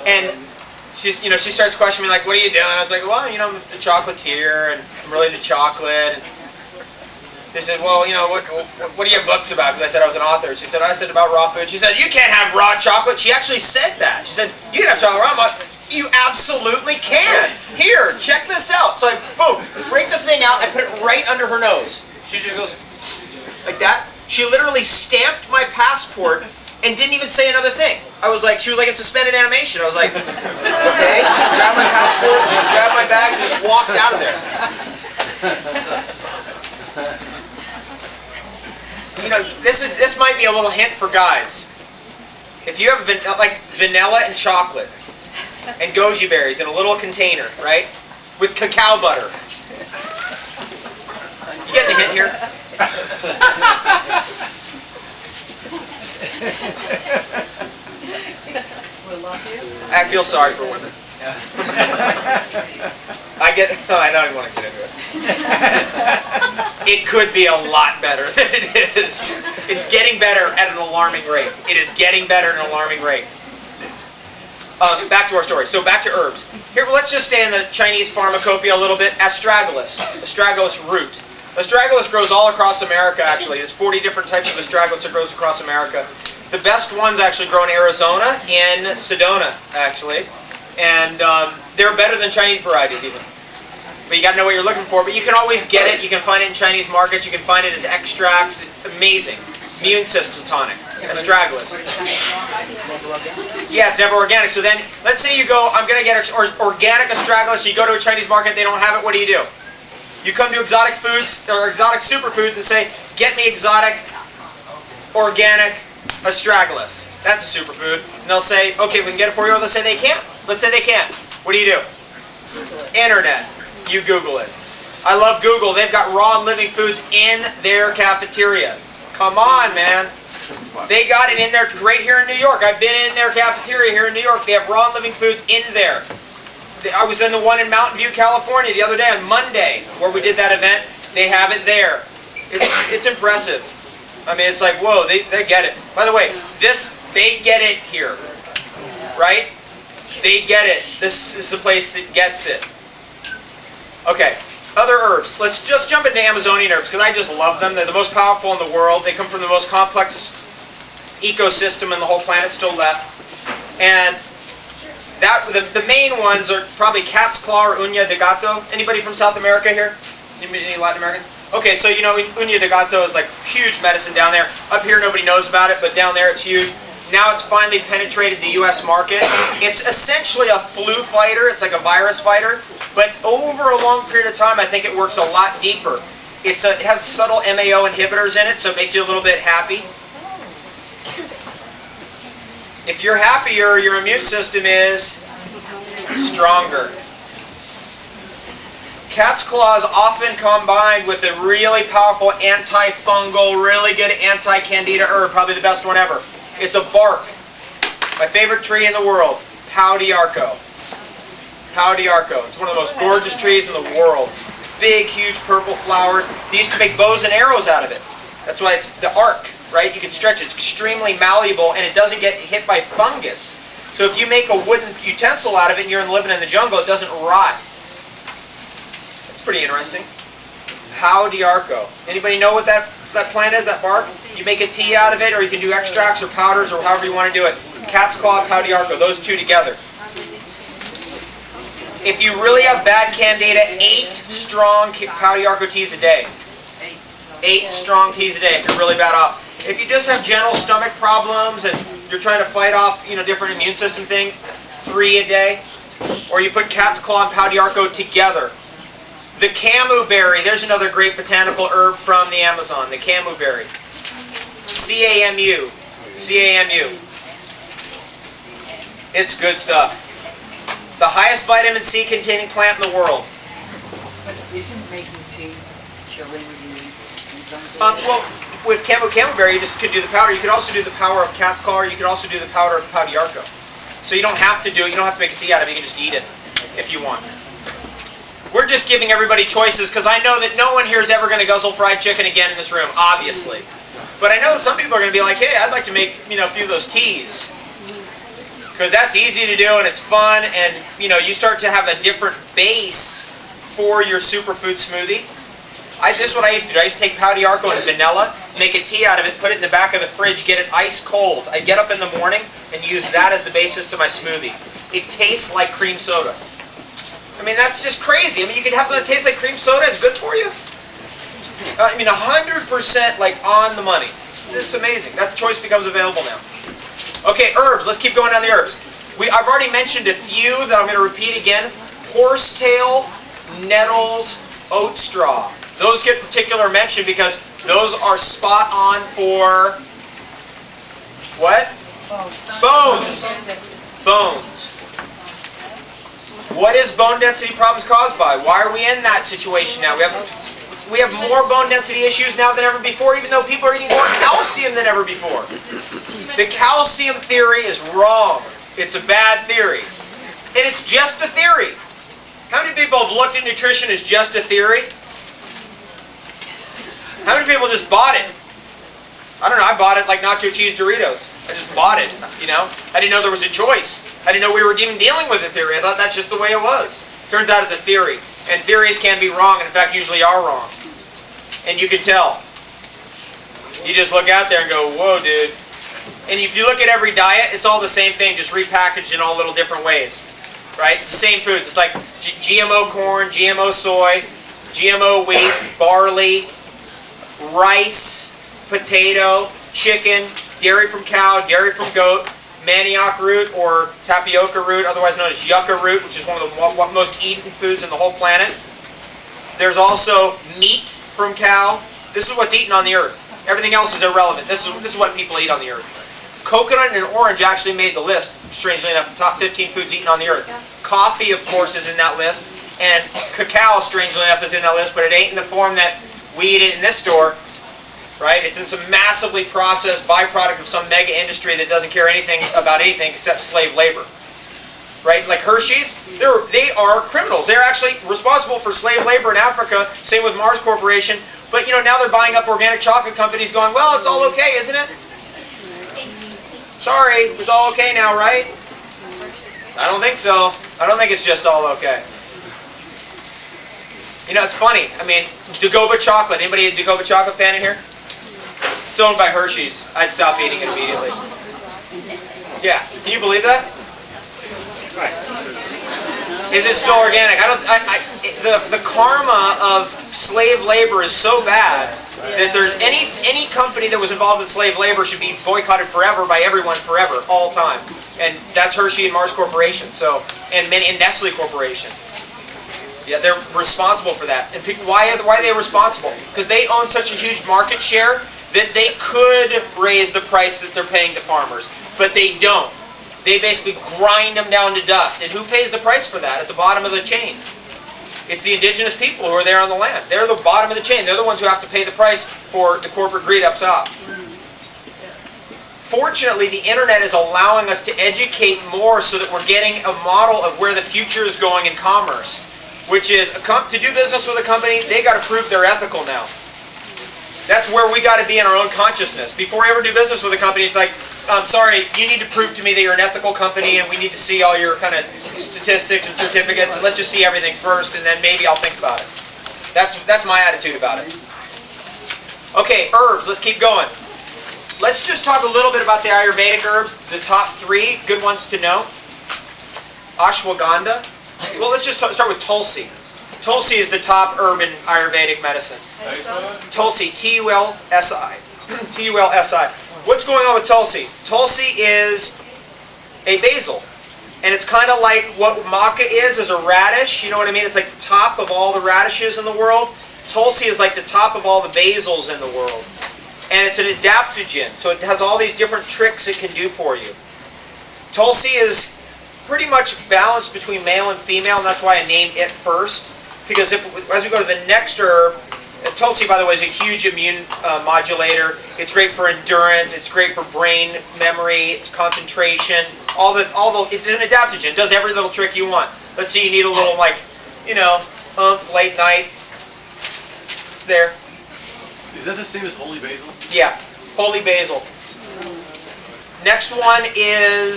And she's, she starts questioning me like, what are you doing? I was like, well, I'm a chocolatier and I'm related to chocolate. And they said, well, what are your books about? Because I said I was an author. She said, I said about raw food. She said, you can't have raw chocolate. She actually said that. She said, you can have chocolate raw. I'm like, you absolutely can. Here, check this out. So I, boom, break the thing out. I put it right under her nose. She just goes like that. She literally stamped my passport and didn't even say another thing. She was like in suspended animation. I was like, okay. Grabbed my passport, grabbed my bags, and just walked out of there. This might be a little hint for guys. If you have vanilla and chocolate and goji berries in a little container, right, with cacao butter. You get the hint here? I feel sorry for women. I don't even want to get into it. It could be a lot better than it is. It's getting better at an alarming rate. It is getting better at an alarming rate. Back to our story. So back to herbs. Here, let's just stay in the Chinese pharmacopoeia a little bit. Astragalus. Astragalus root. Astragalus grows all across America, actually. There's 40 different types of astragalus that grows across America. The best ones actually grow in Arizona, in Sedona, actually. And they're better than Chinese varieties, even. But you got to know what you're looking for. But you can always get it. You can find it in Chinese markets. You can find it as extracts. Amazing. Immune system tonic. Astragalus. Yeah, it's never organic. So then, let's say you go, I'm going to get organic astragalus. You go to a Chinese market, they don't have it. What do? You come to Exotic Foods or Exotic Superfoods and say, get me exotic, organic astragalus. That's a superfood. And they'll say, okay, we can get it for you. Or they'll say they can't. Let's say they can't. What do? Internet. You Google it. I love Google. They've got raw and living foods in their cafeteria. Come on, man. They got it in there right here in New York. I've been in their cafeteria here in New York. They have raw and living foods in there. I was in the one in Mountain View, California the other day on Monday where we did that event. They have it there. It's impressive. I mean, it's like, whoa, they get it. By the way, they get it here. Right? They get it. This is the place that gets it. Okay, other herbs. Let's just jump into Amazonian herbs because I just love them. They're the most powerful in the world. They come from the most complex ecosystem in the whole planet still left. And the main ones are probably cat's claw or uña de gato. Anybody from South America here? Any Latin Americans? Okay, so uña de gato is like huge medicine down there. Up here nobody knows about it, but down there it's huge. Now it's finally penetrated the US market. It's essentially a flu fighter. It's like a virus fighter. But over a long period of time, I think it works a lot deeper. It has subtle MAO inhibitors in it, so it makes you a little bit happy. If you're happier, your immune system is stronger. Cat's claw is often combined with a really powerful antifungal, really good anti-candida herb, probably the best one ever. It's a bark. My favorite tree in the world, pau d'arco. Pau d'arco. It's one of the most gorgeous trees in the world. Big, huge purple flowers. They used to make bows and arrows out of it. That's why it's the arc, right? You can stretch it. It's extremely malleable and it doesn't get hit by fungus. So if you make a wooden utensil out of it and you're living in the jungle, it doesn't rot. That's pretty interesting. Pau d'arco. Anybody know what that plant is, that bark? You make a tea out of it, or you can do extracts or powders or however you want to do it. Cat's claw, pau d'arco, those two together. If you really have bad candida, 8 strong pau d'arco teas a day. 8 strong teas a day if you're really bad off. If you just have general stomach problems and you're trying to fight off different immune system things, 3 a day. Or you put cat's claw and pau d'arco together. The camu berry, there's another great botanical herb from the Amazon, the camu berry. C-A-M-U. C-A-M-U. It's good stuff. The highest vitamin C containing plant in the world. But isn't making tea killing you? Well, with camu berry, you just could do the powder. You could also do the power of cat's claw, or you could also do the powder of pau d'arco. So you don't have to do it. You don't have to make a tea out of it. You can just eat it if you want. We're just giving everybody choices because I know that no one here is ever going to guzzle fried chicken again in this room, obviously. But I know that some people are going to be like, hey, I'd like to make a few of those teas. Because that's easy to do and it's fun, and you start to have a different base for your superfood smoothie. This is what I used to do. I used to take Pau d'Arco and vanilla, make a tea out of it, put it in the back of the fridge, get it ice cold. I'd get up in the morning and use that as the basis to my smoothie. It tastes like cream soda. I mean, that's just crazy. I mean, you can have something that tastes like cream soda, it's good for you. 100% like on the money. It's amazing. That choice becomes available now. Okay, herbs. Let's keep going down the herbs. I've already mentioned a few that I'm going to repeat again. Horsetail, nettles, oat straw. Those get particular mention because those are spot on for what? Bones. Bones. What is bone density problems caused by? Why are we in that situation now? We have more bone density issues now than ever before, even though people are eating more calcium than ever before. The calcium theory is wrong. It's a bad theory. And it's just a theory. How many people have looked at nutrition as just a theory? How many people just bought it? I don't know, I bought it like nacho cheese Doritos. I just bought it, I didn't know there was a choice. I didn't know we were even dealing with a theory. I thought that's just the way it was. Turns out it's a theory. And theories can be wrong, and in fact usually are wrong. And you can tell. You just look out there and go, whoa, dude. And if you look at every diet, it's all the same thing, just repackaged in all little different ways. Right? It's the same foods. It's like GMO corn, GMO soy, GMO wheat, barley, rice, potato, chicken, dairy from cow, dairy from goat, manioc root or tapioca root, otherwise known as yucca root, which is one of the most eaten foods in the whole planet. There's also meat from cow. This is what's eaten on the earth. Everything else is irrelevant. This is what people eat on the earth. Coconut and orange actually made the list, strangely enough, the top 15 foods eaten on the earth. Coffee, of course, is in that list. And cacao, strangely enough, is in that list, but it ain't in the form that we eat it in this store. Right? It's in some massively processed byproduct of some mega industry that doesn't care anything about anything except slave labor. Right? Like Hershey's, they are criminals. They're actually responsible for slave labor in Africa. Same with Mars Corporation. But now they're buying up organic chocolate companies going, well, it's all okay, isn't it? Sorry, it's all okay now, right? I don't think so. I don't think it's just all okay. It's funny. I mean, Dagoba chocolate. Anybody a Dagoba chocolate fan in here? It's owned by Hershey's. I'd stop eating it immediately. Yeah. Can you believe that? Right. Is it still organic? The karma of slave labor is so bad that there's any company that was involved with slave labor should be boycotted forever by everyone forever, all time. And that's Hershey and Mars Corporation. And Nestle Corporation. Yeah, they're responsible for that. And people, why are they responsible? Because they own such a huge market share that they could raise the price that they're paying to farmers, but they don't. They basically grind them down to dust. And who pays the price for that at the bottom of the chain? It's the indigenous people who are there on the land. They're the bottom of the chain. They're the ones who have to pay the price for the corporate greed up top. Fortunately, the internet is allowing us to educate more so that we're getting a model of where the future is going in commerce, which is to do business with a company, they got to prove they're ethical now. That's where we got to be in our own consciousness. Before we ever do business with a company, it's like, I'm sorry, you need to prove to me that you're an ethical company and we need to see all your kind of statistics and certificates, and let's just see everything first and then maybe I'll think about it. That's my attitude about it. Okay, herbs, let's keep going. Let's just talk a little bit about the Ayurvedic herbs, the top 3 good ones to know. Ashwagandha. Well, let's just start with Tulsi. Tulsi is the top herb in Ayurvedic medicine. Tulsi, T-U-L-S-I. T-U-L-S-I. What's going on with Tulsi? Tulsi is a basil. And it's kind of like what maca is a radish. You know what I mean? It's like the top of all the radishes in the world. Tulsi is like the top of all the basils in the world. And it's an adaptogen. So it has all these different tricks it can do for you. Tulsi is pretty much balanced between male and female, and that's why I named it first. Because as we go to the next herb, Tulsi, by the way, is a huge immune modulator. It's great for endurance. It's great for brain memory, it's concentration. It's an adaptogen. It does every little trick you want. Let's say you need a little, oomph late night. It's there. Is that the same as holy basil? Yeah, holy basil. Next one is